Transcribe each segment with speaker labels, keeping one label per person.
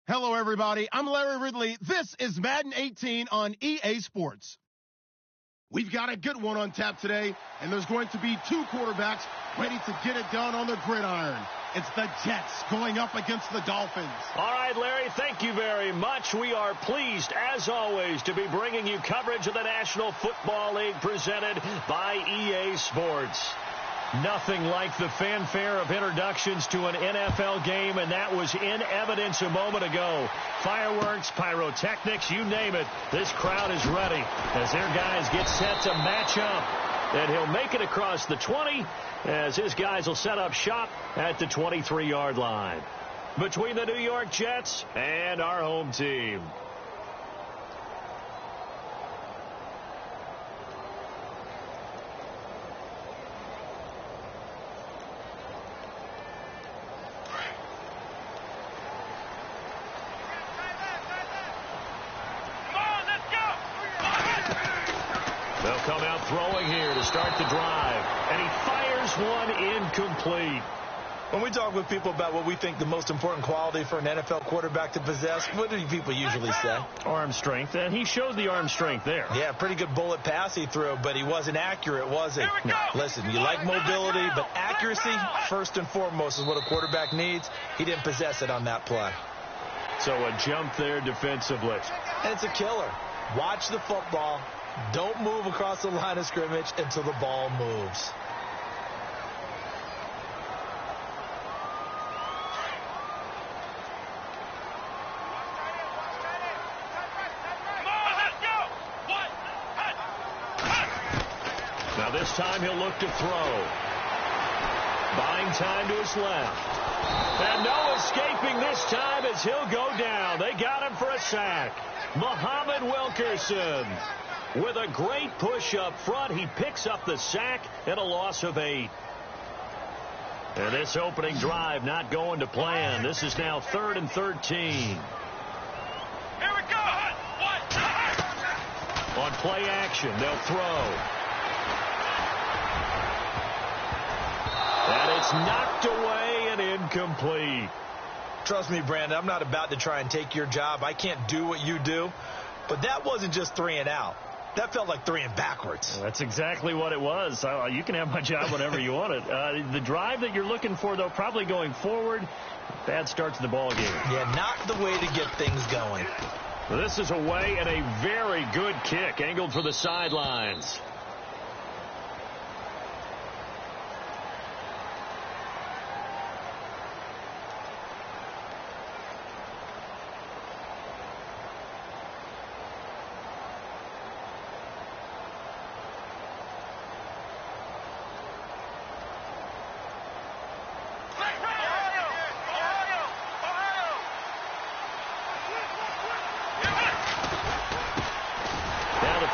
Speaker 1: Hello, everybody. I'm Larry Ridley. This is Madden 18 on EA Sports. We've got a good one on tap today, and there's going to be two quarterbacks ready to get it done on the gridiron. It's the Jets going up against the Dolphins.
Speaker 2: All right, Larry, thank you very much. We are pleased, as always, to be bringing you coverage of the National Football League presented by EA Sports. Nothing like the fanfare of introductions to an NFL game, and that was in evidence a moment ago. Fireworks, pyrotechnics, you name it. This crowd is ready as their guys get set to match up. And he'll make it across the 20 as his guys will set up shop at the 23-yard line. Between the New York Jets and our home team. They'll come out throwing here to start the drive. And he fires one incomplete.
Speaker 3: When we talk with people about what we think the most important quality for an NFL quarterback to possess, what do people usually say?
Speaker 2: Arm strength, and he showed the arm strength there.
Speaker 3: Yeah, pretty good bullet pass he threw, but he wasn't accurate, was he? No. Listen, you like mobility, but accuracy, first and foremost, is what a quarterback needs. He didn't possess it on that play.
Speaker 2: So a jump there defensively.
Speaker 3: And it's a killer. Watch the football. Don't move across the line of scrimmage until the ball moves.
Speaker 2: Now this time he'll look to throw. Buying time to his left. And no escaping this time as he'll go down. They got him for a sack. Muhammad Wilkerson. With a great push up front, he picks up the sack and a loss of 8. And this opening drive not going to plan. This is now 3rd and 13.
Speaker 4: Here we go.
Speaker 2: On play action, they'll throw. And it's knocked away and incomplete.
Speaker 3: Trust me, Brandon, I'm not about to try and take your job. I can't do what you do. But that wasn't just 3 and out. That felt like 3 and backwards.
Speaker 2: That's exactly what it was. You can have my job whenever you want it. The drive that you're looking for, though, probably going forward. Bad start to the ball game.
Speaker 3: Yeah, not the way to get things going.
Speaker 2: This is away and a very good kick angled for the sidelines.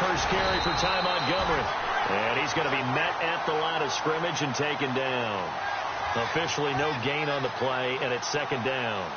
Speaker 2: First carry for Ty Montgomery. And he's going to be met at the line of scrimmage and taken down. Officially no gain on the play, and it's 2nd down.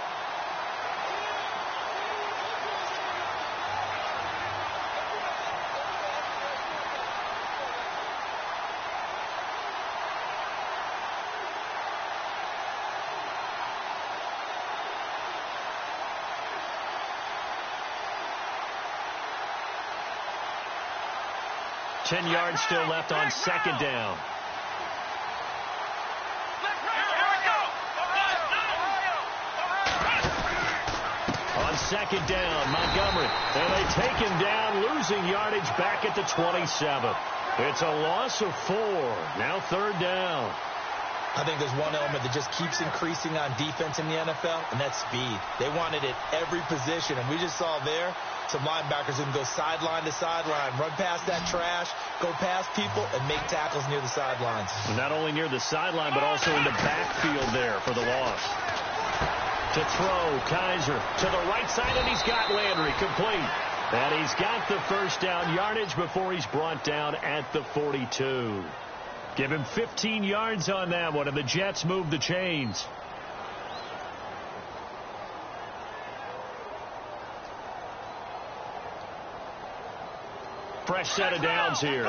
Speaker 2: Ten yards still left on 2nd down. On 2nd down, Montgomery. And they take him down, losing yardage back at the 27. It's a loss of 4. Now 3rd down.
Speaker 3: I think there's one element that just keeps increasing on defense in the NFL, and that's speed. They want it at every position, and we just saw there some linebackers who can go sideline to sideline, run past that trash, go past people, and make tackles near the sidelines.
Speaker 2: Not only near the sideline, but also in the backfield there for the loss. To throw, Kaiser to the right side, and he's got Landry complete. And he's got the first down yardage before he's brought down at the 42. Give him 15 yards on that one, and the Jets move the chains. Fresh set of downs here.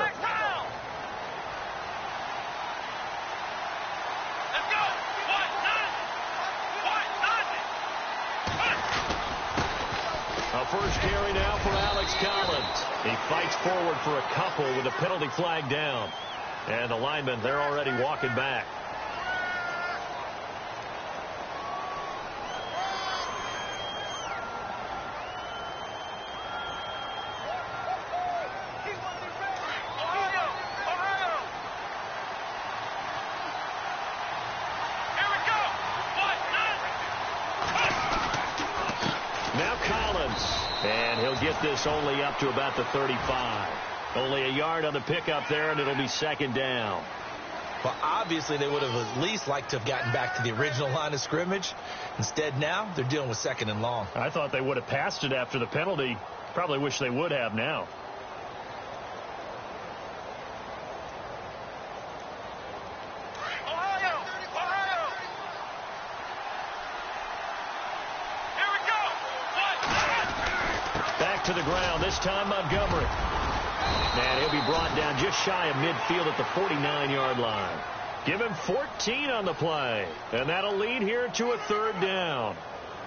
Speaker 2: first carry now for Alex Collins. He fights forward for a couple with a penalty flag down. And the linemen, they're already walking back. And he'll get this only up to about the 35. Only a yard on the pickup there, and it'll be second down.
Speaker 3: Well, obviously, they would have at least liked to have gotten back to the original line of scrimmage. Instead, now they're dealing with second and long.
Speaker 2: I thought they would have passed it after the penalty. Probably wish they would have now. To the ground, this time Montgomery. And he'll be brought down just shy of midfield at the 49-yard line. Give him 14 on the play. And that'll lead here to a third down.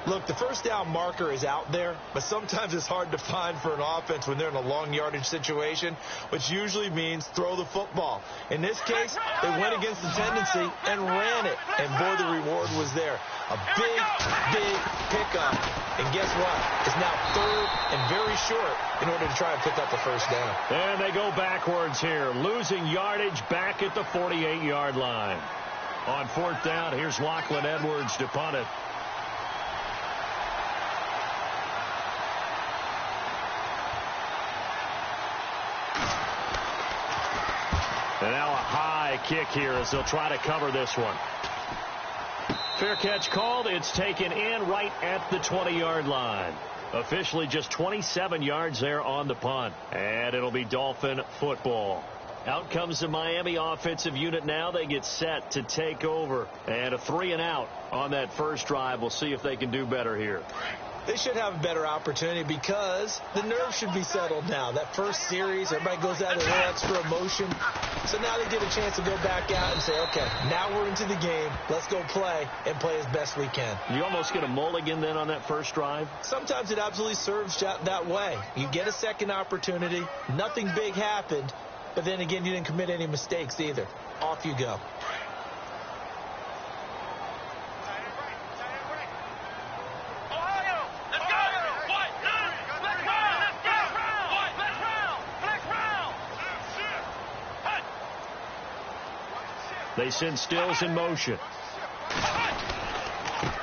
Speaker 3: Look, the first down marker is out there, but sometimes it's hard to find for an offense when they're in a long yardage situation, which usually means throw the football. In this case, they went against the tendency and ran it. And, boy, the reward was there. A big, big pickup. And guess what? It's now third and very short in order to try and pick up the first down.
Speaker 2: And they go backwards here, losing yardage back at the 48-yard line. On fourth down, here's Lachlan Edwards to punt it. And now a high kick here as they'll try to cover this one. Fair catch called. It's taken in right at the 20-yard line. Officially just 27 yards there on the punt. And it'll be Dolphin football. Out comes the Miami offensive unit now. They get set to take over. And a 3-and-out on that first drive. We'll see if they can do better here.
Speaker 3: They should have a better opportunity because the nerves should be settled now. That first series, everybody goes out with a little extra emotion. So now they get a chance to go back out and say, okay, now we're into the game. Let's go play and play as best we can.
Speaker 2: You almost get a mulligan then on that first drive?
Speaker 3: Sometimes it absolutely serves that way. You get a second opportunity. Nothing big happened. But then again, you didn't commit any mistakes either. Off you go.
Speaker 2: They send Stills in motion.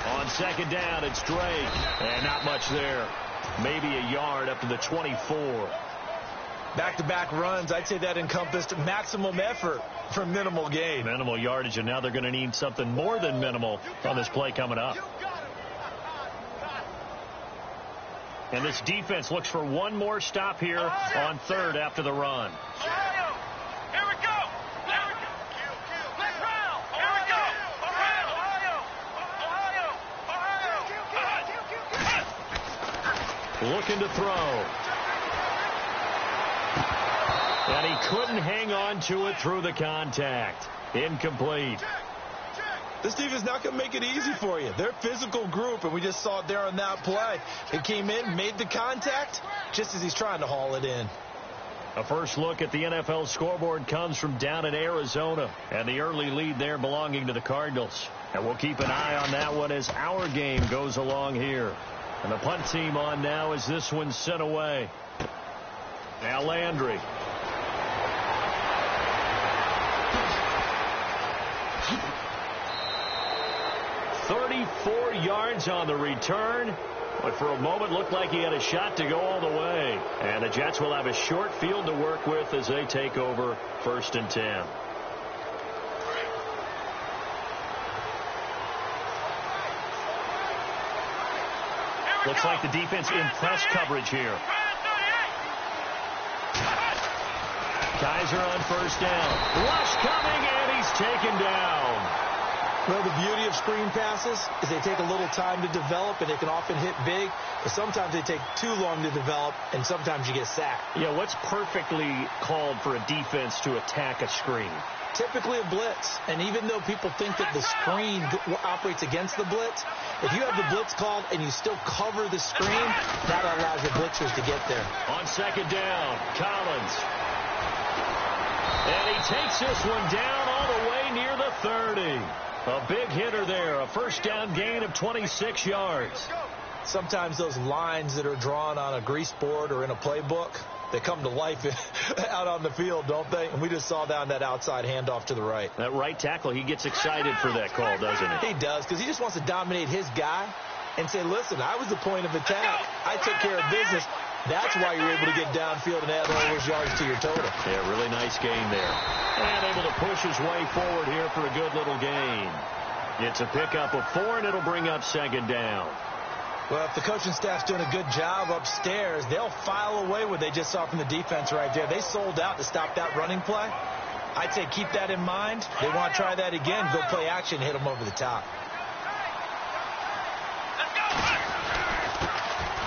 Speaker 2: On second down, it's Drake. And not much there. Maybe a yard up to the 24.
Speaker 3: Back-to-back runs, I'd say that encompassed maximum effort for minimal gain.
Speaker 2: Minimal yardage, and now they're going to need something more than minimal on this play coming up. And this defense looks for one more stop here on third after the run. Looking to throw. And he couldn't hang on to it through the contact. Incomplete.
Speaker 3: This defense is not going to make it easy for you. They're a physical group, and we just saw it there on that play. He came in, made the contact, just as he's trying to haul it in.
Speaker 2: A first look at the NFL scoreboard comes from down in Arizona, and the early lead there belonging to the Cardinals. And we'll keep an eye on that one as our game goes along here. And the punt team on now as this one's sent away. Now Landry. "34 yards on the return, but for a moment looked like he had a shot to go all the way. And the Jets will have a short field to work with as they take over 1st and 10. Looks like the defense in press coverage here. Kaiser on first down. Rush coming, and he's taken down.
Speaker 3: Well, the beauty of screen passes is they take a little time to develop, and they can often hit big, but sometimes they take too long to develop, and sometimes you get sacked.
Speaker 2: Yeah, what's perfectly called for a defense to attack a screen?
Speaker 3: Typically a blitz, and even though people think that the screen operates against the blitz, if you have the blitz called and you still cover the screen, that allows the blitzers to get there.
Speaker 2: On second down, Collins. And he takes this one down all the way near the 30. A big hitter there, a first down gain of 26 yards.
Speaker 3: Sometimes those lines that are drawn on a grease board or in a playbook, they come to life out on the field, don't they? And we just saw down that outside handoff to the right.
Speaker 2: That right tackle, he gets excited for that call, doesn't he?
Speaker 3: He does, because he just wants to dominate his guy and say, listen, I was the point of attack. I took care of business. That's why you're able to get downfield and add all those yards to your total.
Speaker 2: Yeah, really nice gain there. And able to push his way forward here for a good little gain. It's a pickup of 4, and it'll bring up second down.
Speaker 3: Well, if the coaching staff's doing a good job upstairs, they'll file away what they just saw from the defense right there. They sold out to stop that running play. I'd say keep that in mind. They want to try that again, go play action, hit them over the top.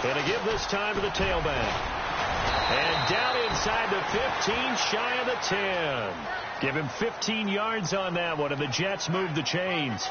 Speaker 2: Going to give this time to the tailback. And down inside the 15, shy of the 10. Give him 15 yards on that one, and the Jets move the chains.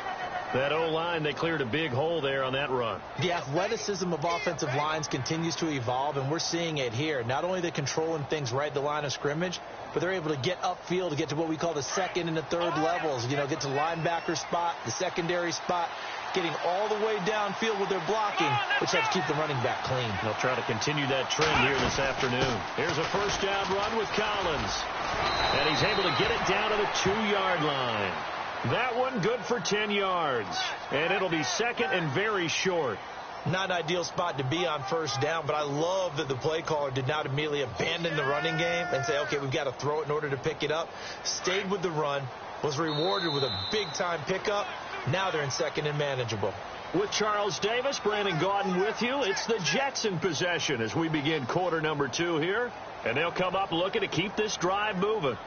Speaker 2: That O-line, they cleared a big hole there on that run.
Speaker 3: The athleticism of offensive lines continues to evolve, and we're seeing it here. Not only are they controlling things right at the line of scrimmage, but they're able to get upfield to get to what we call the second and the third levels. You know, get to linebacker spot, the secondary spot, getting all the way downfield with their blocking, which helps keep the running back clean.
Speaker 2: They'll try to continue that trend here this afternoon. Here's a first down run with Collins. And he's able to get it down to the 2-yard line. That one good for 10 yards. And it'll be second and very short.
Speaker 3: Not an ideal spot to be on first down, but I love that the play caller did not immediately abandon the running game and say, okay, we've got to throw it in order to pick it up. Stayed with the run, was rewarded with a big-time pickup. Now they're in second and manageable.
Speaker 2: With Charles Davis, Brandon Gaudin with you. It's the Jets in possession as we begin quarter number 2 here. And they'll come up looking to keep this drive moving.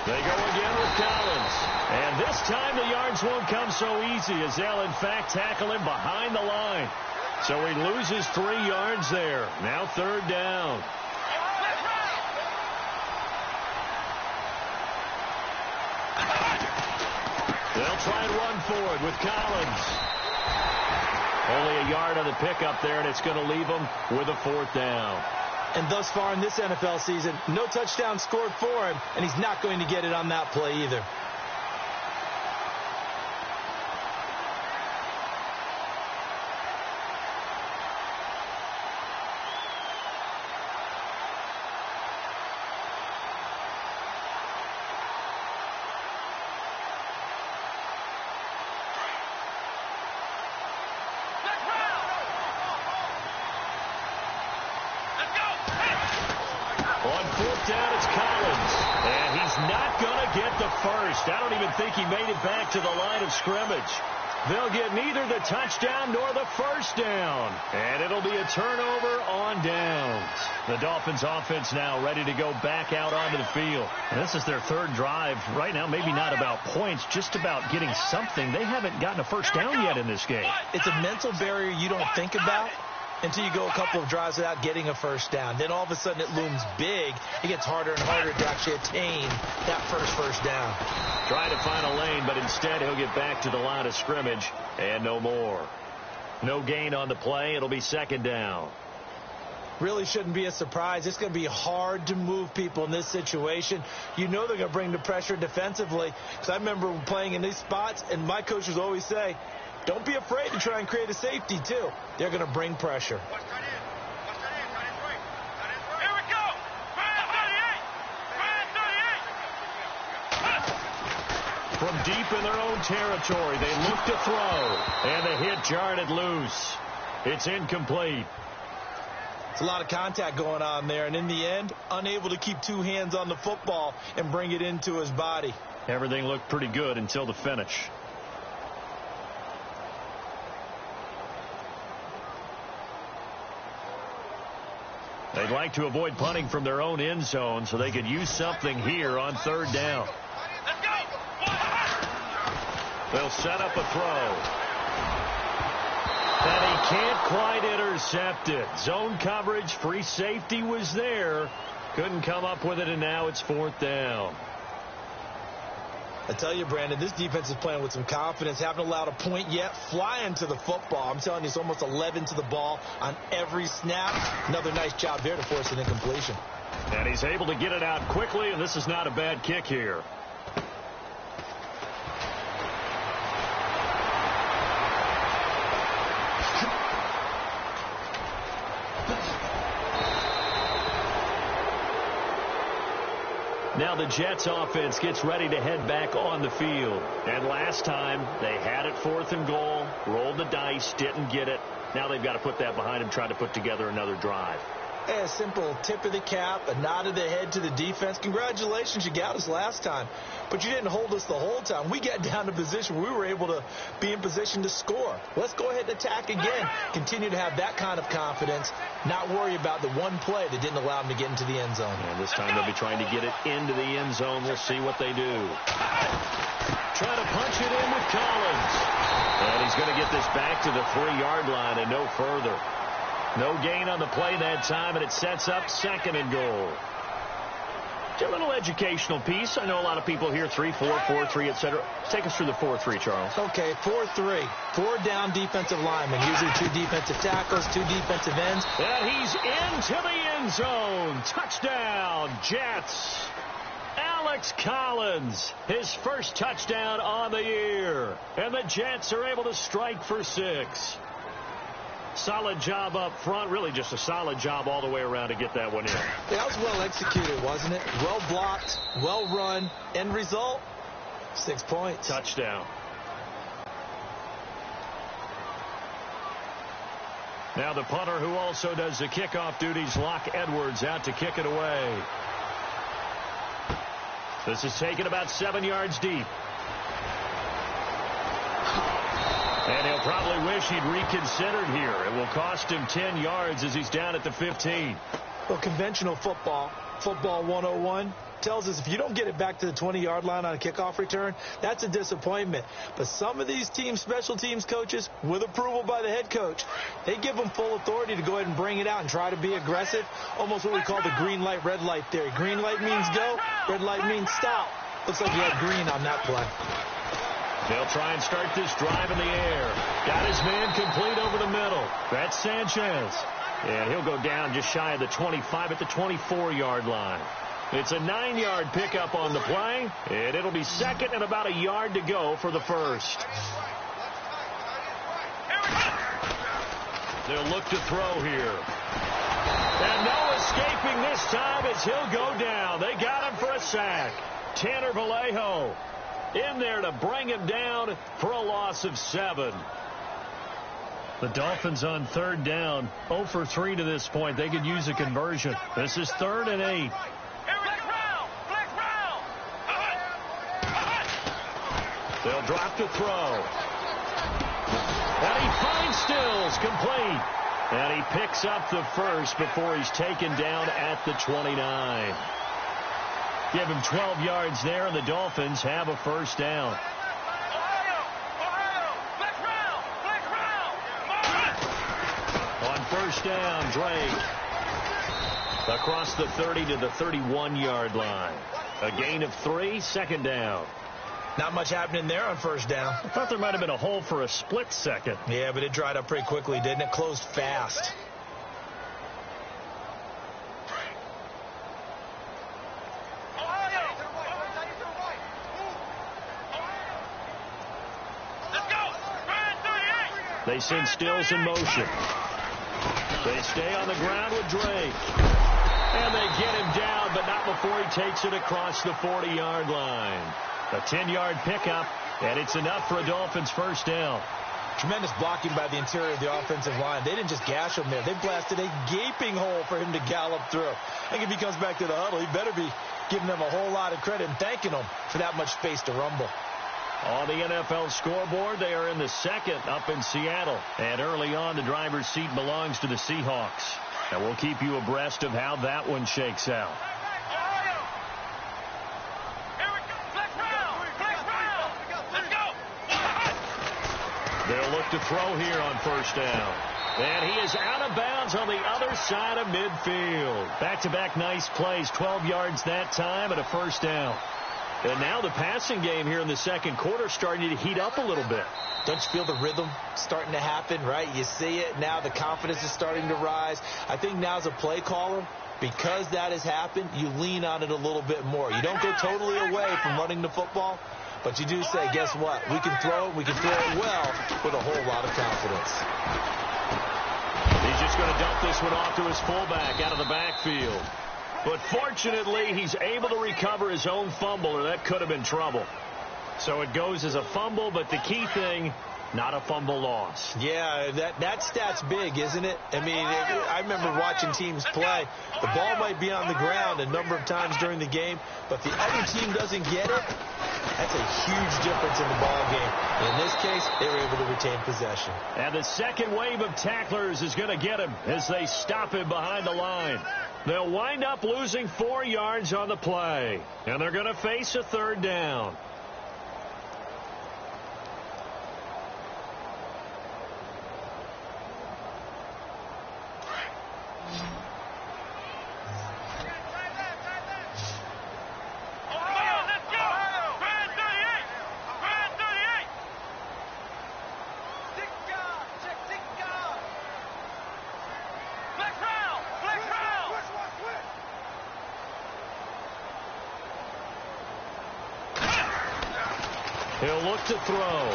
Speaker 2: They go again with Collins. And this time the yards won't come so easy as they'll, in fact, tackle him behind the line. So he loses 3 yards there. Now third down. They'll try and run forward with Collins. Only a yard on the pickup there, and it's going to leave them with a 4th down.
Speaker 3: And thus far in this NFL season, no touchdown scored for him, and he's not going to get it on that play either.
Speaker 2: I don't even think he made it back to the line of scrimmage. They'll get neither the touchdown nor the first down. And it'll be a turnover on downs. The Dolphins offense now ready to go back out onto the field. And this is their 3rd drive. Right now, maybe not about points, just about getting something. They haven't gotten a first down yet in this game.
Speaker 3: It's a mental barrier you don't think about until you go a couple of drives without getting a first down. Then all of a sudden it looms big. It gets harder and harder to actually attain that first down.
Speaker 2: Trying to find a lane, but instead he'll get back to the line of scrimmage and no more. No gain on the play. It'll be second down.
Speaker 3: Really shouldn't be a surprise. It's going to be hard to move people in this situation. You know they're going to bring the pressure defensively. Because I remember playing in these spots, and my coaches always say, don't be afraid to try and create a safety, too. They're going to bring pressure.
Speaker 4: Here we go.
Speaker 2: From deep in their own territory, they look to throw. And the hit jarred it loose. It's incomplete.
Speaker 3: It's a lot of contact going on there. And in the end, unable to keep 2 hands on the football and bring it into his body.
Speaker 2: Everything looked pretty good until the finish. They'd like to avoid punting from their own end zone so they could use something here on third down.
Speaker 4: Let's go.
Speaker 2: They'll set up a throw. And he can't quite intercept it. Zone coverage, free safety was there. Couldn't come up with it, and now it's fourth down.
Speaker 3: I tell you, Brandon, this defense is playing with some confidence. Haven't allowed a point yet. Flying to the football. I'm telling you, it's almost 11 to the ball on every snap. Another nice job there to force an incompletion.
Speaker 2: And he's able to get it out quickly, and this is not a bad kick here. Now the Jets offense gets ready to head back on the field. And last time they had it fourth and goal, rolled the dice, didn't get it. Now they've got to put that behind them, try to put together another drive.
Speaker 3: A simple tip of the cap, a nod of the head to the defense. Congratulations, you got us last time. But you didn't hold us the whole time. We got down to position where we were able to be in position to score. Let's go ahead and attack again. Continue to have that kind of confidence. Not worry about the one play that didn't allow them to get into the end zone.
Speaker 2: And this time they'll be trying to get it into the end zone. We'll see what they do. Try to punch it in with Collins. And he's going to get this back to the 3-yard line and no further. No gain on the play that time, and it sets up second and goal. A little educational piece. I know a lot of people hear 3-4, 4-3, etc. Take us through the 4-3, Charles.
Speaker 3: Okay, 4-3. 4 down defensive linemen. Usually 2 defensive tackles, 2 defensive ends.
Speaker 2: And he's into the end zone. Touchdown, Jets. Alex Collins, his first touchdown on the year. And the Jets are able to strike for 6. Solid job up front. Really just a solid job all the way around to get that one in.
Speaker 3: That was well executed, wasn't it? Well blocked, well run. End result, 6 points.
Speaker 2: Touchdown. Now the punter who also does the kickoff duties, Locke Edwards, out to kick it away. This is taken about 7 yards deep. And he'll probably wish he'd reconsidered here. It will cost him 10 yards as he's down at the 15.
Speaker 3: Well, conventional football 101, tells us if you don't get it back to the 20-yard line on a kickoff return, that's a disappointment. But some of these teams, special teams coaches, with approval by the head coach, they give them full authority to go ahead and bring it out and try to be aggressive. Almost what we call the green light, red light theory. Green light means go, red light means stop. Looks like he had green on that play.
Speaker 2: They'll try and start this drive in the air. Got his man complete over the middle. That's Sanchez. And he'll go down just shy of the 25 at the 24-yard line. It's a 9-yard pickup on the play, and it'll be second and about a yard to go for the first. They'll look to throw here. And no escaping this time as he'll go down. They got him for a sack. Tanner Vallejo in there to bring him down for a loss of 7. The Dolphins on third down, 0 for 3 to this point. They could use a conversion. This is 3rd and 8. They'll drop to throw. And he finds Stills complete. And he picks up the first before he's taken down at the 29. Give him 12 yards there, and the Dolphins have a first down. On first down, Drake. Across the 30 to the 31-yard line. A gain of 3, second down.
Speaker 3: Not much happening there on first down.
Speaker 2: I thought there might have been a hole for a split second.
Speaker 3: Yeah, but it dried up pretty quickly, didn't it? Closed fast.
Speaker 2: They send Stills in motion. They stay on the ground with Drake. And they get him down, but not before he takes it across the 40-yard line. A 10-yard pickup, and it's enough for a Dolphins first down.
Speaker 3: Tremendous blocking by the interior of the offensive line. They didn't just gash him there. They blasted a gaping hole for him to gallop through. I think if he comes back to the huddle, he better be giving them a whole lot of credit and thanking them for that much space to rumble.
Speaker 2: On the NFL scoreboard, they are in the second up in Seattle. And early on, the driver's seat belongs to the Seahawks. And we'll keep you abreast of how that one shakes out. They'll look to throw here on first down. And he is out of bounds on the other side of midfield. Back-to-back nice plays, 12 yards that time and a first down. And now the passing game here in the second quarter starting to heat up a little bit.
Speaker 3: Don't you feel the rhythm starting to happen, right? You see it now. The confidence is starting to rise. I think now as a play caller, because that has happened, you lean on it a little bit more. You don't go totally away from running the football, but you do say, guess what? We can throw it well with a whole lot of confidence.
Speaker 2: He's just going to dump this one off to his fullback out of the backfield. But fortunately, he's able to recover his own fumble, or that could have been trouble. So it goes as a fumble, but the key thing, not a fumble loss.
Speaker 3: Yeah, that stat's big, isn't it? I mean, I remember watching teams play. The ball might be on the ground a number of times during the game, but the other team doesn't get it. That's a huge difference in the ball game. In this case, they were able to retain possession.
Speaker 2: And the second wave of tacklers is going to get him as they stop him behind the line. They'll wind up losing 4 yards on the play, and they're going to face a third down. He'll look to throw.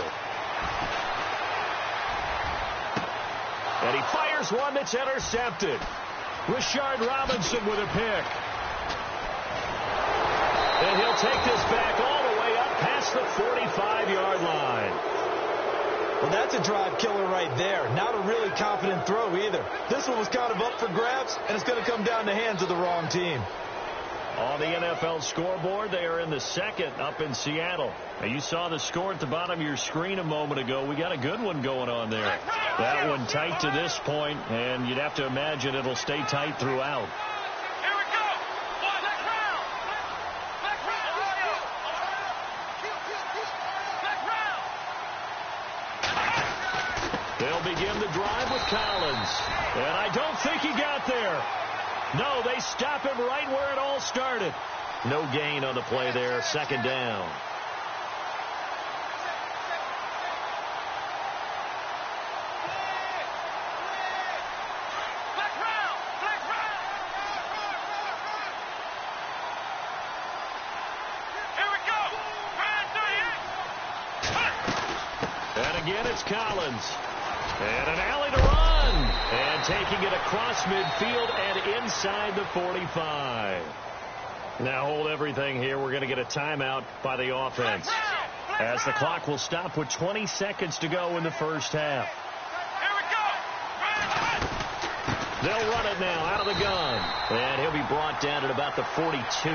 Speaker 2: And he fires one that's intercepted. Rashard Robinson with a pick. And he'll take this back all the way up past the 45-yard line.
Speaker 3: Well, that's a drive killer right there. Not a really confident throw either. This one was kind of up for grabs, and it's going to come down the hands of the wrong team.
Speaker 2: On the NFL scoreboard, they are in the second up in Seattle. Now, you saw the score at the bottom of your screen a moment ago. We got a good one going on there. That one tight to this point, and you'd have to imagine it'll stay tight throughout.
Speaker 4: Here we go. Black round.
Speaker 2: They'll begin the drive with Collins. And I don't think he got there. No, they stop him right where it all started. No gain on the play there. Second down.
Speaker 4: Here we go.
Speaker 2: And again, it's Collins. And an alley to run. And taking it across midfield and inside the 45. Now hold everything here. We're going to get a timeout by the offense, as the clock will stop with 20 seconds to go in the first half. They'll run it now out of the gun. And he'll be brought down at about the 42.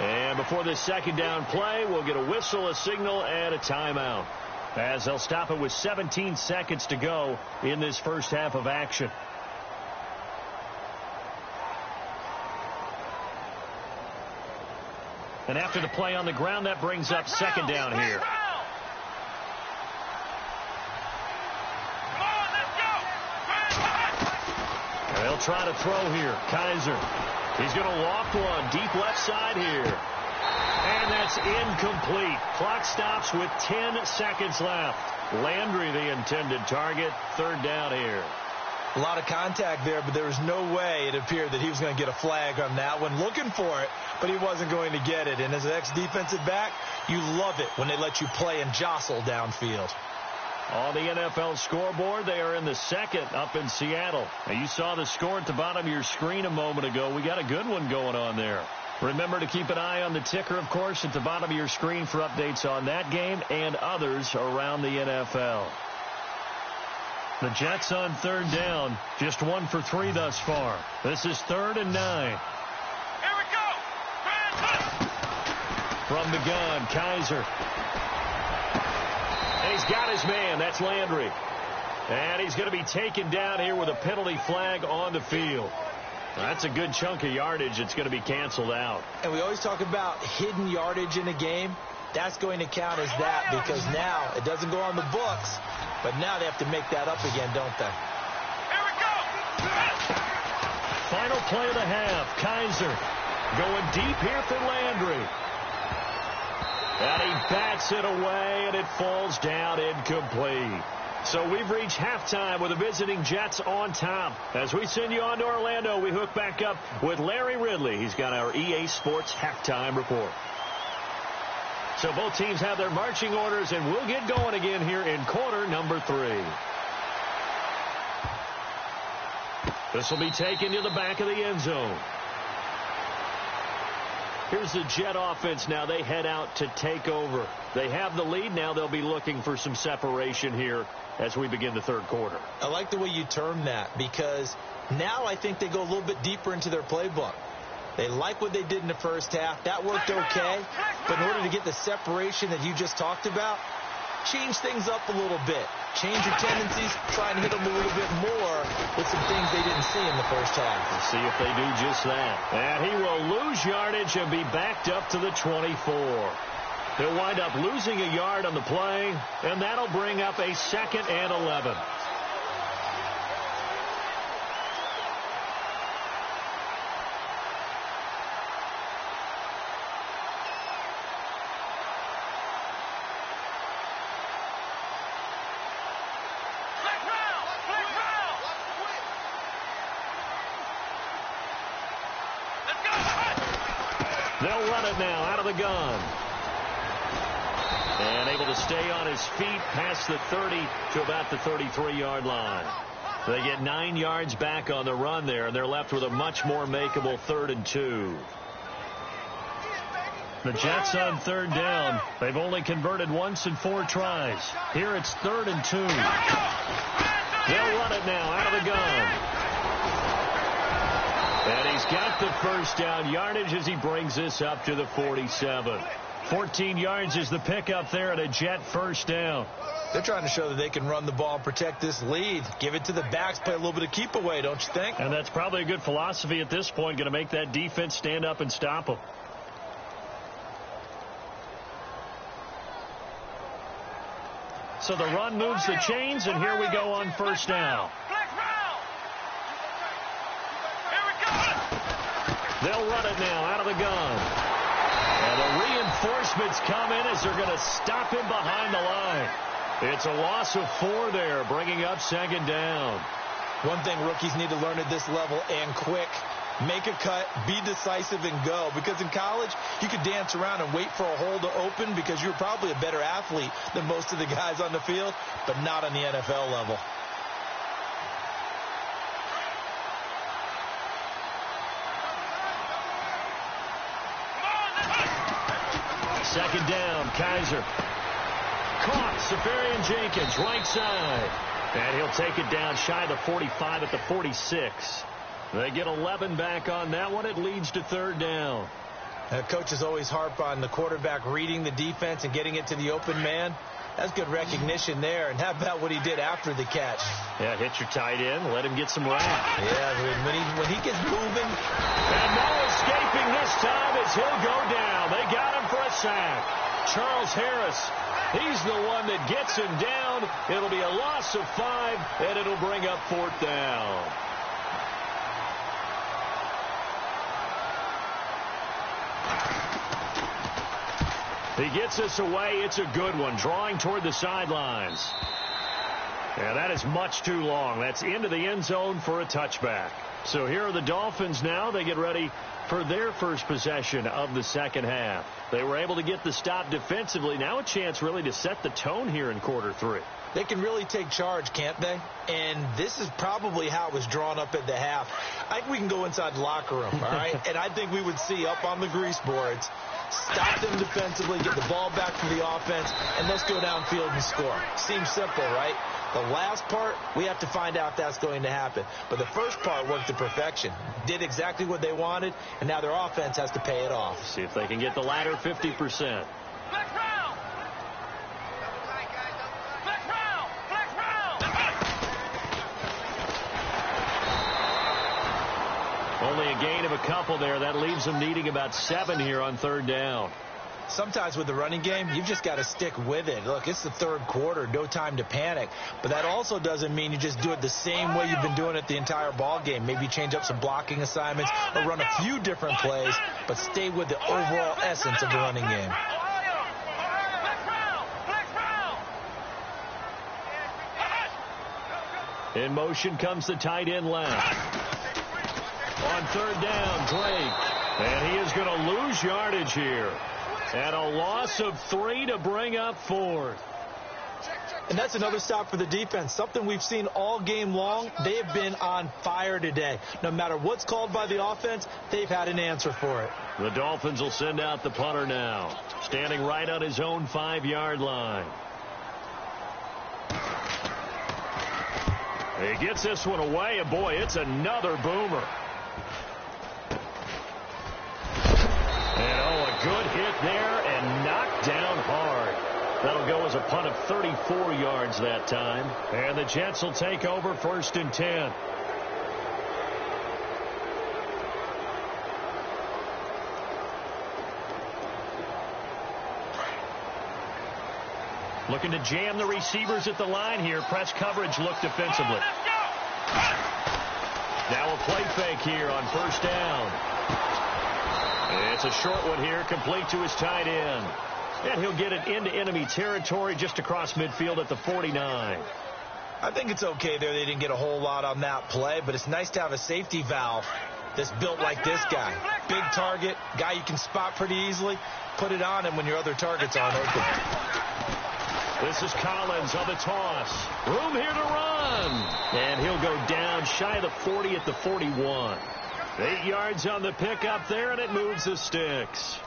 Speaker 2: And before this second down play, we'll get a whistle, a signal, and a timeout, as they'll stop it with 17 seconds to go in this first half of action. And after the play on the ground, that brings up second down here. And they'll try to throw here. Kaiser. He's going to loft one deep left side here. And that's incomplete. Clock stops with 10 seconds left. Landry, the intended target. Third down here.
Speaker 3: A lot of contact there, but there was no way it appeared that he was going to get a flag on that one. Looking for it, but he wasn't going to get it. And as an ex-defensive back, you love it when they let you play and jostle downfield.
Speaker 2: On the NFL scoreboard, they are in the second up in Seattle. Now, you saw the score at the bottom of your screen a moment ago. We got a good one going on there. Remember to keep an eye on the ticker, of course, at the bottom of your screen for updates on that game and others around the NFL. The Jets on third down, just 1 for 3 thus far. This is 3rd and 9.
Speaker 4: Here we go.
Speaker 2: From the gun, Kaiser. And he's got his man. That's Landry. And he's going to be taken down here with a penalty flag on the field. That's a good chunk of yardage. It's going to be canceled out.
Speaker 3: And we always talk about hidden yardage in a game. That's going to count as that because now it doesn't go on the books, but now they have to make that up again, don't they?
Speaker 4: Here we go.
Speaker 2: Final play of the half. Kaiser going deep here for Landry. And he bats it away, and it falls down incomplete. So we've reached halftime with the visiting Jets on top. As we send you on to Orlando, we hook back up with Larry Ridley. He's got our EA Sports halftime report. So both teams have their marching orders, and we'll get going again here in quarter number 3. This will be taken to the back of the end zone. Here's the Jet offense now. They head out to take over. They have the lead. Now they'll be looking for some separation here as we begin the third quarter.
Speaker 3: I like the way you term that because now I think they go a little bit deeper into their playbook. They like what they did in the first half. That worked okay. But in order to get the separation that you just talked about, change things up a little bit. Change your tendencies. Try and hit them a little bit more with some things they didn't see in the first half.
Speaker 2: We'll see if they do just that. And he will lose yardage and be backed up to the 24. He'll wind up losing a yard on the play, and that'll bring up a 2nd and 11. They'll run it now out of the gun. And able to stay on his feet past the 30 to about the 33-yard line. They get 9 yards back on the run there, and they're left with a much more makeable 3rd and 2. The Jets on 3rd down. They've only converted once in 4 tries. Here it's 3rd and 2. They'll run it now out of the gun. And he's got the first down yardage as he brings this up to the 47. 14 yards is the pickup there at a Jet first down.
Speaker 3: They're trying to show that they can run the ball and protect this lead. Give it to the backs, play a little bit of keep away, don't you think?
Speaker 2: And that's probably a good philosophy at this point, going to make that defense stand up and stop them. So the run moves the chains, and here we go on first down. They'll run it now out of the gun. And the reinforcements come in as they're going to stop him behind the line. It's a loss of 4 there, bringing up 2nd down.
Speaker 3: One thing rookies need to learn at this level and quick. Make a cut, be decisive, and go. Because in college, you could dance around and wait for a hole to open because you're probably a better athlete than most of the guys on the field, but not on the NFL level.
Speaker 2: Second down, Kaiser. Caught, Safarian Jenkins, right side. And he'll take it down shy of the 45 at the 46. They get 11 back on that one. It leads to 3rd down.
Speaker 3: Coaches always harp on the quarterback reading the defense and getting it to the open man. That's good recognition there. And how about what he did after the catch?
Speaker 2: Yeah, hit your tight end. Let him get some rap.
Speaker 3: Yeah, when he gets moving.
Speaker 2: And no escaping this time as he'll go down. They got him for a sack. Charles Harris, he's the one that gets him down. It'll be a loss of 5, and it'll bring up 4th down. He gets us away. It's a good one. Drawing toward the sidelines. Yeah, that is much too long. That's into the end zone for a touchback. So here are the Dolphins now. They get ready for their first possession of the second half. They were able to get the stop defensively. Now a chance really to set the tone here in quarter 3.
Speaker 3: They can really take charge, can't they? And this is probably how it was drawn up at the half. I think we can go inside the locker room, all right? And I think we would see up on the grease boards, stop them defensively, get the ball back to the offense, and let's go downfield and score. Seems simple, right? The last part, we have to find out if that's going to happen. But the first part worked to perfection. Did exactly what they wanted, and now their offense has to pay it off.
Speaker 2: See if they can get the latter 50%. Only a gain of a couple there. That leaves them needing about 7 here on third down.
Speaker 3: Sometimes with the running game, you've just got to stick with it. Look, it's the third quarter, no time to panic. But that also doesn't mean you just do it the same way you've been doing it the entire ball game. Maybe change up some blocking assignments or run a few different plays, but stay with the overall essence of the running game.
Speaker 2: In motion comes the tight end left. On third down, Drake. And he is going to lose yardage here. And a loss of 3 to bring up 4th.
Speaker 3: And that's another stop for the defense. Something we've seen all game long. They have been on fire today. No matter what's called by the offense, they've had an answer for it.
Speaker 2: The Dolphins will send out the punter now. Standing right on his own 5-yard line. He gets this one away, and boy, it's another boomer. And oh, a good hit there and knocked down hard. That'll go as a punt of 34 yards that time. And the Jets will take over 1st and 10. Looking to jam the receivers at the line here. Press coverage look defensively. Now a play fake here on 1st down. It's a short one here, complete to his tight end. And he'll get it into enemy territory just across midfield at the 49.
Speaker 3: I think it's okay there. They didn't get a whole lot on that play, but it's nice to have a safety valve that's built like this guy. Big target, guy you can spot pretty easily. Put it on him when your other targets aren't open.
Speaker 2: This is Collins on the toss. Room here to run. And he'll go down shy of the 40 at the 41. 8 yards on the pickup there, and it moves the sticks.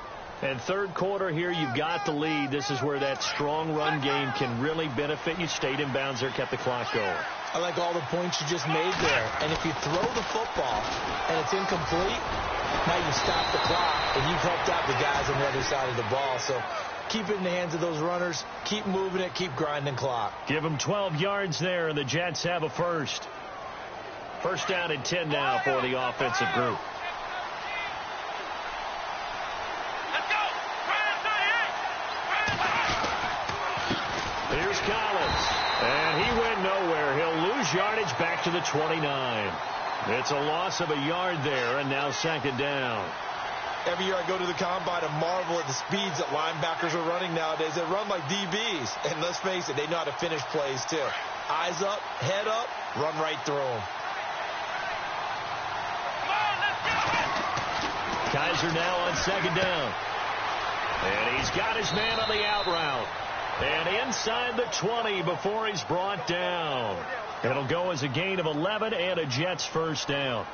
Speaker 2: And third quarter here, you've got the lead. This is where that strong run game can really benefit you. Stayed in bounds there, kept the clock going.
Speaker 3: I like all the points you just made there. And if you throw the football and it's incomplete, now you stop the clock, and you've helped out the guys on the other side of the ball. So keep it in the hands of those runners. Keep moving it. Keep grinding clock.
Speaker 2: Give them 12 yards there, and the Jets have a first. 1st down and 10 now for the offensive group. Here's Collins. And he went nowhere. He'll lose yardage back to the 29. It's a loss of a yard there, and now 2nd down.
Speaker 3: Every year I go to the combine and marvel at the speeds that linebackers are running nowadays. They run like DBs. And let's face it, they know how to finish plays too. Eyes up, head up, run right through them.
Speaker 2: Kaiser now on 2nd down. And he's got his man on the out route. And inside the 20 before he's brought down. It'll go as a gain of 11 and a Jets 1st down.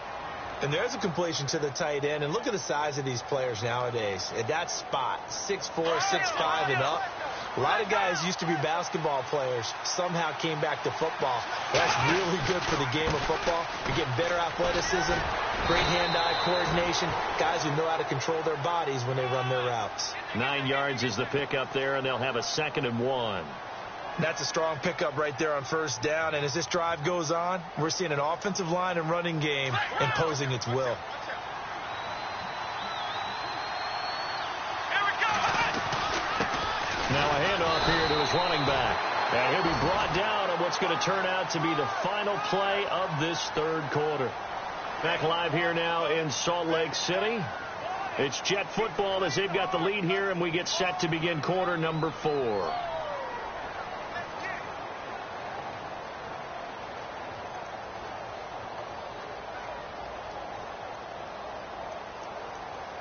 Speaker 3: And there's a completion to the tight end. And look at the size of these players nowadays. At that spot, 6'4", 6'5", and up. A lot of guys used to be basketball players. Somehow came back to football. That's really good for the game of football. You're getting better athleticism, great hand-eye coordination, guys who know how to control their bodies when they run their routes.
Speaker 2: 9 yards is the pickup there, and they'll have a 2nd and 1.
Speaker 3: That's a strong pickup right there on 1st down. And as this drive goes on, we're seeing an offensive line and running game imposing its will.
Speaker 2: Now a handoff here to his running back. And he'll be brought down on what's going to turn out to be the final play of this third quarter. Back live here now in Salt Lake City. It's Jet football as they've got the lead here, and we get set to begin quarter number 4.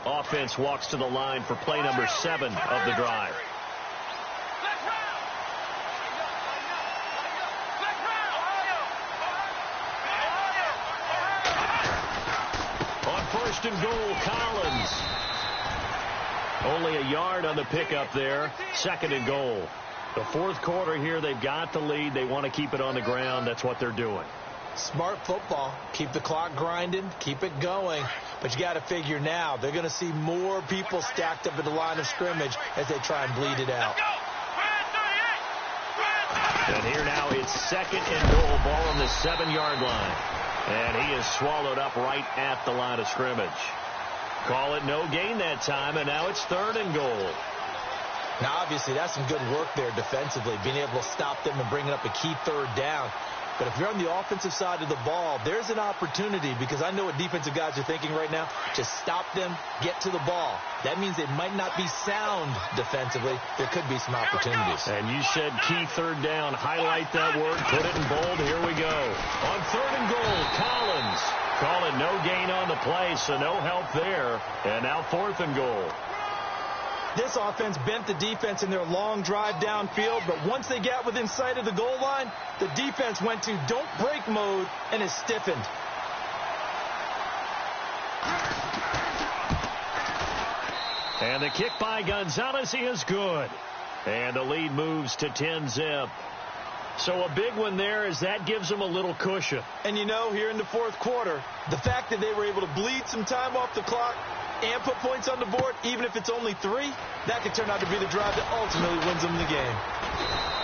Speaker 2: Offense walks to the line for play number 7 of the drive. On 1st and goal, Collins. Only a yard on the pickup there. 2nd and goal. The fourth quarter here, they've got the lead. They want to keep it on the ground. That's what they're doing.
Speaker 3: Smart football. Keep the clock grinding. Keep it going. But you got to figure now, they're going to see more people stacked up at the line of scrimmage as they try and bleed it out.
Speaker 2: And here now it's It's second and goal, ball on the 7-yard line. And he is swallowed up right at the line of scrimmage. Call it no gain that time, and now it's third and goal.
Speaker 3: Now, obviously, that's some good work there defensively, being able to stop them and bringing up a key third down. But if you're on the offensive side of the ball, there's an opportunity, because I know what defensive guys are thinking right now. Just stop them, get to the ball. That means they might not be sound defensively. There could be some opportunities.
Speaker 2: And you said key third down. Highlight that word. Put it in bold. Here we go. On third and goal, Collins. Call it no gain on the play, so no help there. And now fourth and goal.
Speaker 3: This offense bent the defense in their long drive downfield, but once they got within sight of the goal line, the defense went to don't break mode and is stiffened.
Speaker 2: And the kick by Gonzalez is good. And the lead moves to 10-zip. So a big one there, as that gives them a little cushion.
Speaker 3: And you know, here in the fourth quarter, the fact that they were able to bleed some time off the clock and put points on the board, even if it's only 3, that could turn out to be the drive that ultimately wins them the game.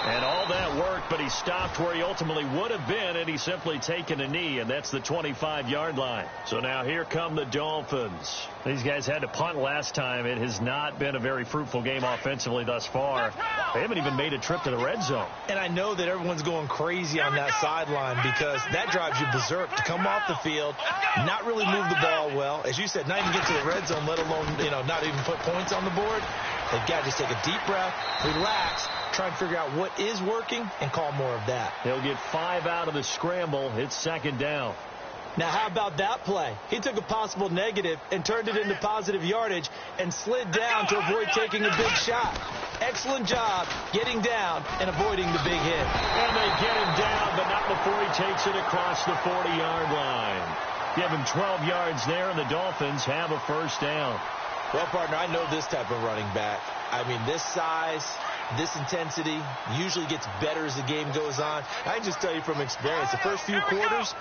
Speaker 2: And all that worked, but he stopped where he ultimately would have been, and he's simply taken a knee, and that's the 25-yard line. So now here come the Dolphins. These guys had to punt last time. It has not been a very fruitful game offensively thus far. They haven't even made a trip to the red zone.
Speaker 3: And I know that everyone's going crazy on that sideline, because that drives you berserk to come off the field, not really move the ball well. As you said, not even get to the red zone, let alone, not even put points on the board. They've got to just take a deep breath, relax, try and figure out what is working, and call more of that.
Speaker 2: He'll get 5 out of the scramble. It's second down.
Speaker 3: Now, how about that play? He took a possible negative and turned it into positive yardage and slid down to avoid taking a big shot. Excellent job getting down and avoiding the big hit.
Speaker 2: And they get him down, but not before he takes it across the 40-yard line. Give him 12 yards there, and the Dolphins have a first down.
Speaker 3: Well, partner, I know this type of running back. I mean, this size, this intensity usually gets better as the game goes on. I can just tell you from experience, the first few quarters,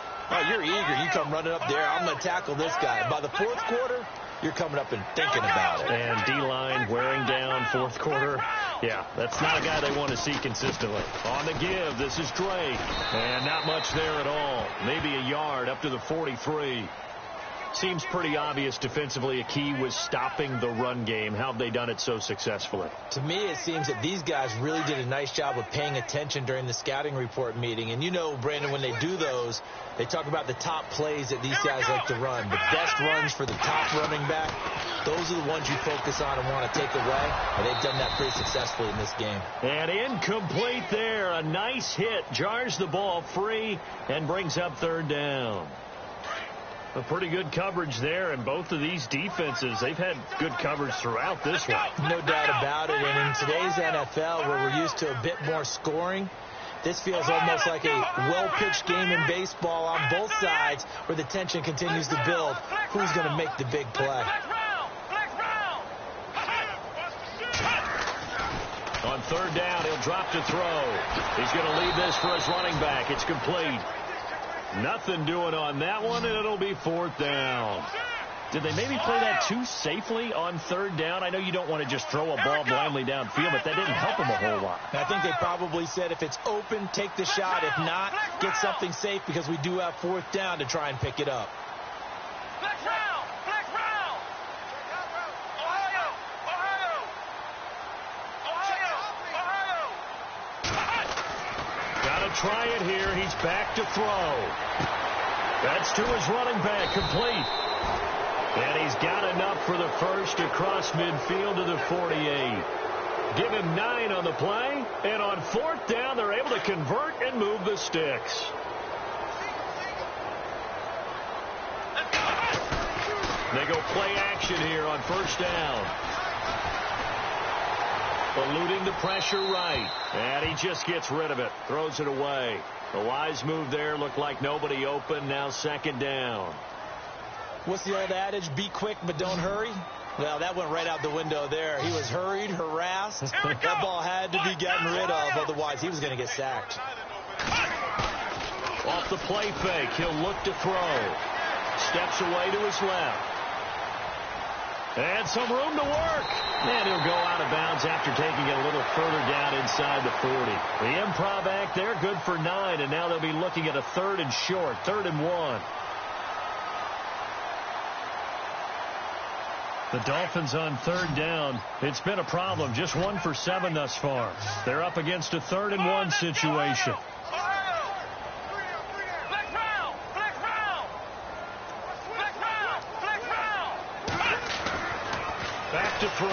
Speaker 3: you're eager. You come running up there, I'm going to tackle this guy. By the fourth quarter, you're coming up and thinking about it.
Speaker 2: And D-line wearing down fourth quarter. Yeah, that's not a guy they want to see consistently. On the give, this is Drake. And not much there at all. Maybe a yard up to the 43. Seems pretty obvious defensively a key was stopping the run game. How have they done it so successfully?
Speaker 3: To me, it seems that these guys really did a nice job of paying attention during the scouting report meeting. And you know, Brandon, when they do those, they talk about the top plays that these guys like to run. The best runs for the top running back, those are the ones you focus on and want to take away. And they've done that pretty successfully in this game.
Speaker 2: And incomplete there. A nice hit. Jars the ball free and brings up third down. A pretty good coverage there, and both of these defenses, they've had good coverage throughout this one.
Speaker 3: No doubt about it, and in today's NFL, where we're used to a bit more scoring, this feels almost like a well-pitched game in baseball on both sides, where the tension continues to build. Who's going to make the big play?
Speaker 2: On third down, he'll drop to throw. He's going to leave this for his running back. It's complete. Nothing doing on that one, and it'll be fourth down. Did they maybe play that too safely on third down? I know you don't want to just throw a ball blindly downfield, but that didn't help them a whole lot.
Speaker 3: I think they probably said if it's open, take the shot. If not, get something safe, because we do have fourth down to try and pick it up.
Speaker 2: Try it here. He's back to throw. That's to his running back, complete. And he's got enough for the first across midfield to the 48. Give him 9 on the play. And on fourth down, they're able to convert and move the sticks. They go play action here on first down. Eluding the pressure right. And he just gets rid of it. Throws it away. A wise move there. Looked like nobody open. Now second down.
Speaker 3: What's the old adage? Be quick, but don't hurry. Well, that went right out the window there. He was hurried, harassed. That ball had to be gotten rid of. Otherwise, he was going to get sacked.
Speaker 2: Off the play fake. He'll look to throw. Steps away to his left. And some room to work. And he'll go out of bounds after taking it a little further down inside the 40. The improv act there, good for 9, and now they'll be looking at a 3rd and short, 3rd and 1. The Dolphins on 3rd down. It's been a problem. Just 1 for 7 thus far. They're up against a 3rd and 1 situation. Back to throw.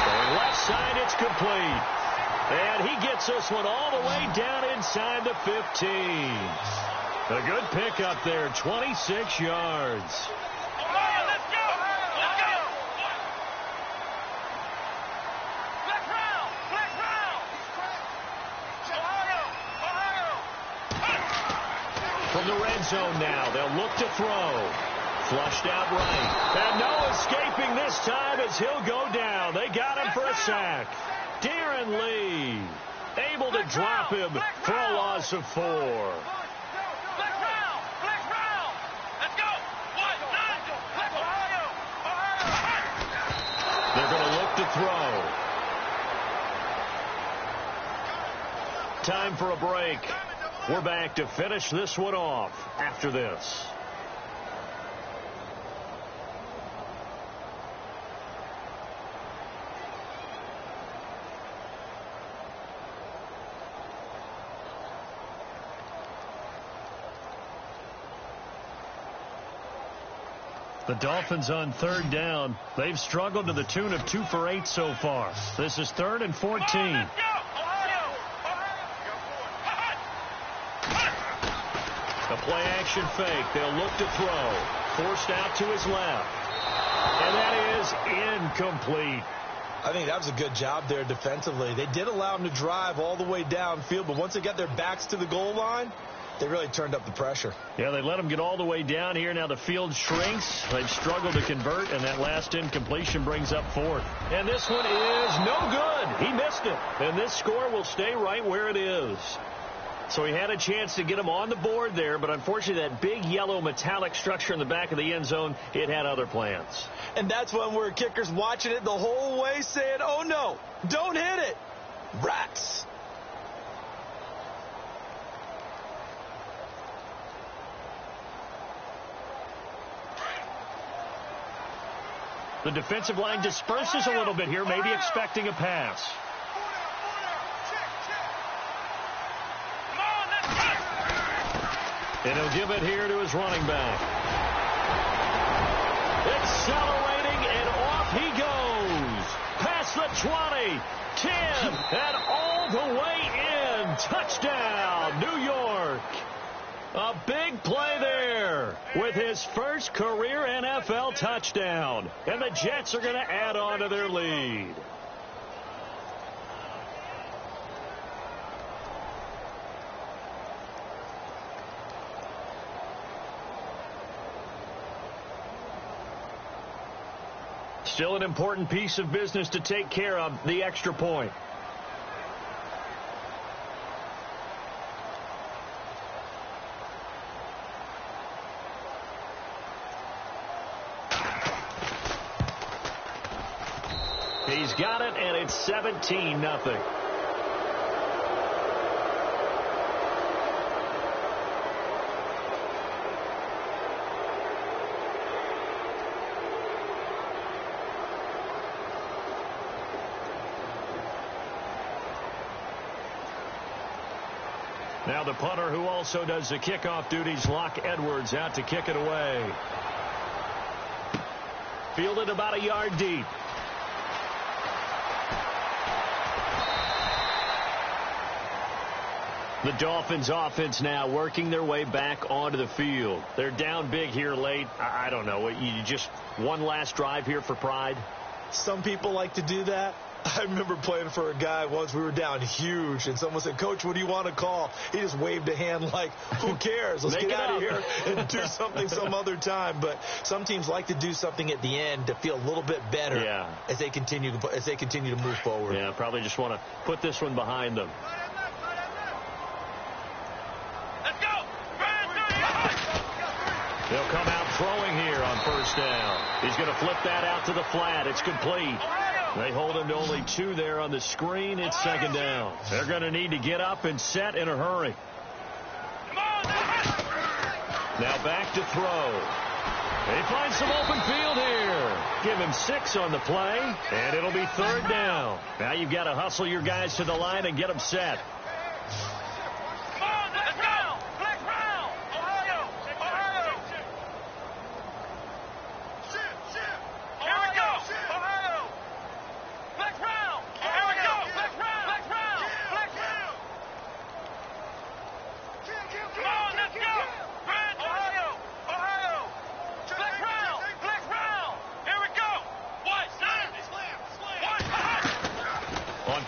Speaker 2: Going left side, it's complete. And he gets this one all the way down inside the 15. A good pickup there, 26 yards.
Speaker 4: Let's go! Let's go! Flex round! Flex round! Ohio!
Speaker 2: From the red zone now, they'll look to throw. Flushed out right. And no escaping this time as he'll go down. They got him for a sack. Darren Lee able to drop him for a loss of 4.
Speaker 4: Flex round! Flex round! Let's go! 1, 9, flex Ohio!
Speaker 2: They're going to look to throw. Time for a break. We're back to finish this one off after this. The Dolphins on 3rd down. They've struggled to the tune of 2 for 8 so far. This is 3rd and 14.
Speaker 4: Let's go! Ohio!
Speaker 2: A play action fake. They'll look to throw. Forced out to his left. And that is incomplete.
Speaker 3: I think that was a good job there defensively. They did allow him to drive all the way downfield, but once they got their backs to the goal line, they really turned up the pressure.
Speaker 2: Yeah, they let him get all the way down here. Now the field shrinks. They've struggled to convert, and that last incompletion brings up 4th. And this one is no good. He missed it. And this score will stay right where it is. So he had a chance to get him on the board there, but unfortunately that big yellow metallic structure in the back of the end zone, it had other plans.
Speaker 3: And that's when we're kickers watching it the whole way saying, oh no, don't hit it. Rats.
Speaker 2: The defensive line disperses a little bit here, maybe expecting a pass. And he'll give it here to his running back. Accelerating, and off he goes. Past the 20, 10, and all the way in. Touchdown, New York. A big play there with his first career NFL touchdown. And the Jets are going to add on to their lead. Still an important piece of business to take care of, the extra point. He's got it, and it's 17-0. Now the punter, who also does the kickoff duties, Locke Edwards, out to kick it away. Fielded about a yard deep. The Dolphins offense now working their way back onto the field. They're down big here late. I don't know. You just one last drive here for pride?
Speaker 3: Some people like to do that. I remember playing for a guy once. We were down huge, and someone said, Coach, what do you want to call? He just waved a hand like, who cares? Let's get out of here and do something some other time. But some teams like to do something at the end to feel a little bit better as they continue to move forward.
Speaker 2: Yeah, probably just want to put this one behind them.
Speaker 4: Let's go!
Speaker 2: They'll come out throwing here on first down. He's going to flip that out to the flat. It's complete. They hold him to only 2 there on the screen. It's second down. They're going to need to get up and set in a hurry. Now back to throw. They find some open field here. Give him 6 on the play, and it'll be third down. Now you've got to hustle your guys to the line and get them set.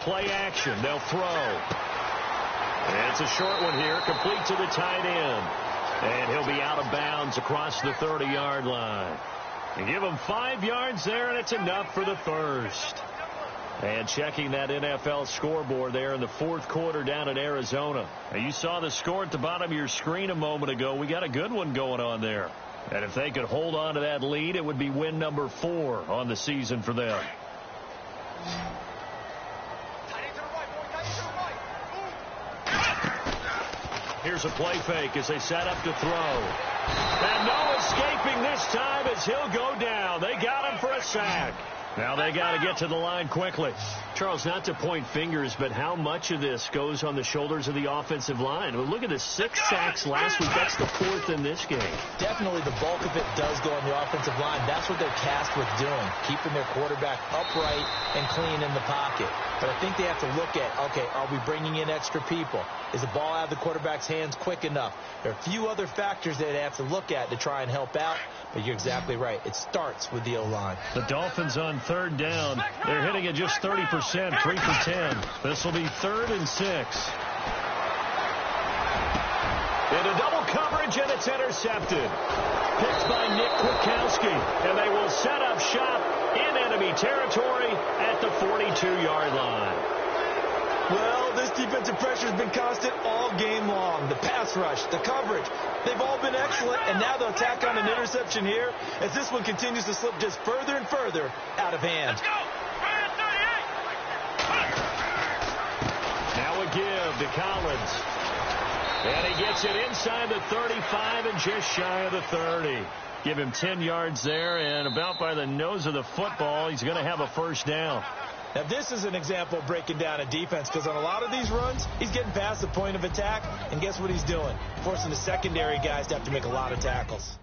Speaker 2: Play action. They'll throw. And it's a short one here, complete to the tight end. And he'll be out of bounds across the 30-yard line. And give him 5 yards there, and it's enough for the first. And checking that NFL scoreboard there in the fourth quarter down in Arizona. Now you saw the score at the bottom of your screen a moment ago. We got a good one going on there. And if they could hold on to that lead, it would be win number 4 on the season for them. Here's a play fake as they set up to throw. And no escaping this time as he'll go down. They got him for a sack. Now they got to get to the line quickly. Charles, not to point fingers, but how much of this goes on the shoulders of the offensive line? Well, look at the 6 sacks last week. That's the 4th in this game.
Speaker 3: Definitely the bulk of it does go on the offensive line. That's what they're tasked with doing, keeping their quarterback upright and clean in the pocket. But I think they have to look at, okay, are we bringing in extra people? Is the ball out of the quarterback's hands quick enough? There are a few other factors that they have to look at to try and help out. But you're exactly right. It starts with the O-line.
Speaker 2: The Dolphins on third down. They're hitting at just 30%, 3 for 10. This will be 3rd and 6. Into double coverage, and it's intercepted. Picked by Nick Kwiatkowski. And they will set up shop in enemy territory at the 42-yard line.
Speaker 3: Well, this defensive pressure has been constant all game long. The pass rush, the coverage, they've all been excellent, and now they'll tack on an interception here as this one continues to slip just further and further out of hand.
Speaker 2: Now a give to Collins. And he gets it inside the 35 and just shy of the 30. Give him 10 yards there, and about by the nose of the football, he's going to have a first down.
Speaker 3: Now, this is an example of breaking down a defense because on a lot of these runs, he's getting past the point of attack, and guess what he's doing? Forcing the secondary guys to have to make a lot of tackles.